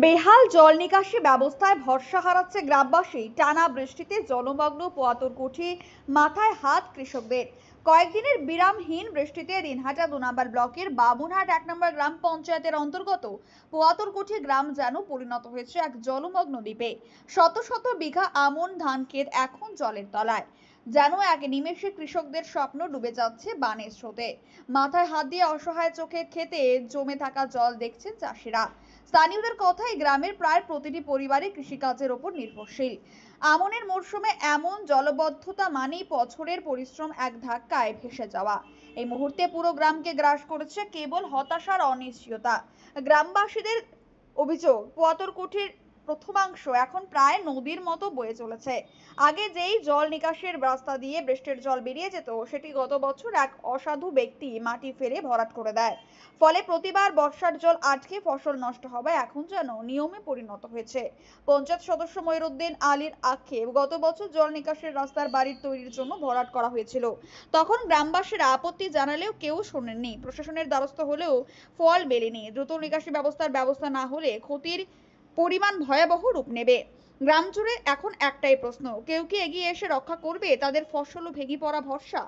বেহাল জল নিকাশি ব্যবস্থায় ভরসা হারাচ্ছে গ্রামবাসী। টানা বৃষ্টিতে জলমগ্ন পোয়াতরকুঠি, মাথায় হাত কৃষকদের। কয়েকদিনের বিরামহীন বৃষ্টিতে দিনহাটা 2 নম্বর ব্লকের বামুনহাট 1 নম্বর গ্রাম পঞ্চায়েতের অন্তর্গত পোয়াতরকুঠি গ্রাম যেন পরিণত হয়েছে এক জলমগ্ন দ্বীপে। শত শত বিঘা আমন ধান ক্ষেত এখন জলের তলায়। যেন এক নিমেষে কৃষকদের স্বপ্ন ডুবে যাচ্ছে বানের স্রোতে। মাথায় হাত দিয়ে অসহায় চোখে খেতে জমে থাকা জল দেখছেন চাষিরা। স্থানীয়দের কথায় গ্রামের প্রায় প্রতিটি পরিবারে কৃষিকাজের উপর নির্ভরশীল। আমনের মরশুমে এমন জলবদ্ধতা মানেই বছরের পরিশ্রম এক ধাক্কায় ভেসে যাওয়া। এই মুহূর্তে পুরো গ্রামকে গ্রাস করেছে কেবল হতাশার অনিশ্চয়তা। গ্রামবাসীদের অভিযোগ, পোয়াতরকুঠির প্রথমাংশ এখন প্রায় নদীর মতো বয়ে চলেছে। আগে যেই জল নিকাশের রাস্তা দিয়ে বৃষ্টির জল বেরিয়ে যেত, সেটি গত বছর এক অসাধু ব্যক্তি মাটি ফেলে ভরাট করে দেয়। ফলে প্রতিবার বর্ষার জল আটকে ফসল নষ্ট হওয়ায় এখন যেন নিয়মে পরিণত হয়েছে। পঞ্চায়েত সদস্য মইনুদ্দিন আলীর আক্ষেপ, গত বছর জল নিকাশের রাস্তার বাড়ির তৈরির জন্য ভরাট করা হয়েছিল। তখন গ্রামবাসীরা আপত্তি জানালেও কেউ শোনেননি। প্রশাসনের দ্বারস্থ হলেও ফল মেলেনি। দ্রুত নিকাশি ব্যবস্থা না হলে ক্ষতির পরিমাণ ভয়াবহ রূপ নেবে। গ্রাম জুড়ে এখন একটাই প্রশ্ন, কেউ কি এগিয়ে এসে রক্ষা করবে তাদের ফসল ও ভেঙে পড়া ভরসা?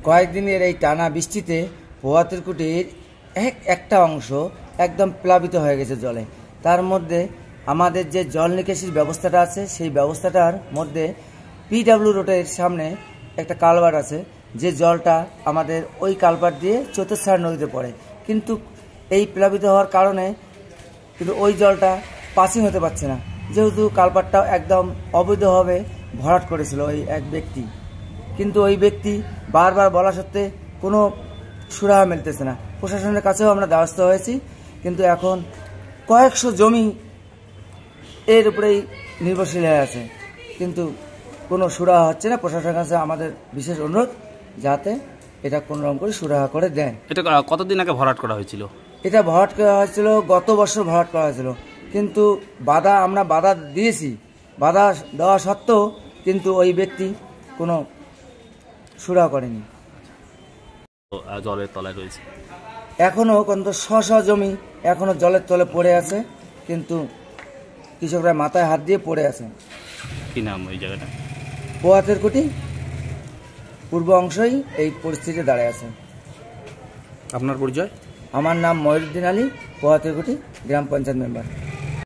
কয়েকদিনের এই টানা বৃষ্টিতে পোয়াতরকুঠির একটা অংশ একদম প্লাবিত হয়ে গেছে জলে। তার মধ্যে আমাদের যে জল নিকাশির ব্যবস্থাটা আছে, সেই ব্যবস্থাটার মধ্যে পিডব্লিউ রোডের সামনে একটা কালভার্ট আছে, যে জলটা আমাদের ওই কালভার্ট দিয়ে চতুর্সার নদীতে পড়ে। কিন্তু এই প্লাবিত হওয়ার কারণে কিন্তু ওই জলটা পাসিং হতে পারছে না, যেহেতু কালভার্টটাও একদম অবৈধভাবে ভরাট করেছিল ওই এক ব্যক্তি। কিন্তু ওই ব্যক্তি বারবার বলা সত্ত্বে কোনো সুরাহা মিলতেছে না। প্রশাসনের কাছেও আমরা দ্বারস্থ হয়েছি, কিন্তু এখন কয়েকশো জমি এর উপরেই নির্ভরশীল হয়ে আছে, কিন্তু কোনো সুরাহা হচ্ছে না। প্রশাসনের কাছে আমাদের বিশেষ অনুরোধ, যাতে এটা কোনো রকম করে সুরাহা করে দেন। এটা কতদিন আগে ভরাট করা হয়েছিল? এটা ভরাট করা হয়েছিল গত বছর ভরাট করা হয়েছিল, কিন্তু আমরা বাধা দিয়েছি। বাধা দেওয়া সত্ত্বেও কিন্তু ওই ব্যক্তি কোনো সুরাহা করেনি। জলের তলায় রয়েছে এখনো কিন্তু শশ জমি এখনো জলের তলে পড়ে আছে, কিন্তু কৃষকরা মাথায় হাত দিয়ে পড়ে আছে। কি নাম ওই জায়গাটা? পোয়াতরকুঠি পূর্ব অংশই এই পরিস্থিতিতে দাঁড়ায় আছে। আপনার পরিচয়? আমার নাম মইনুদ্দিন আলী, পোয়াতরকুঠি গ্রাম পঞ্চায়েত মেম্বার।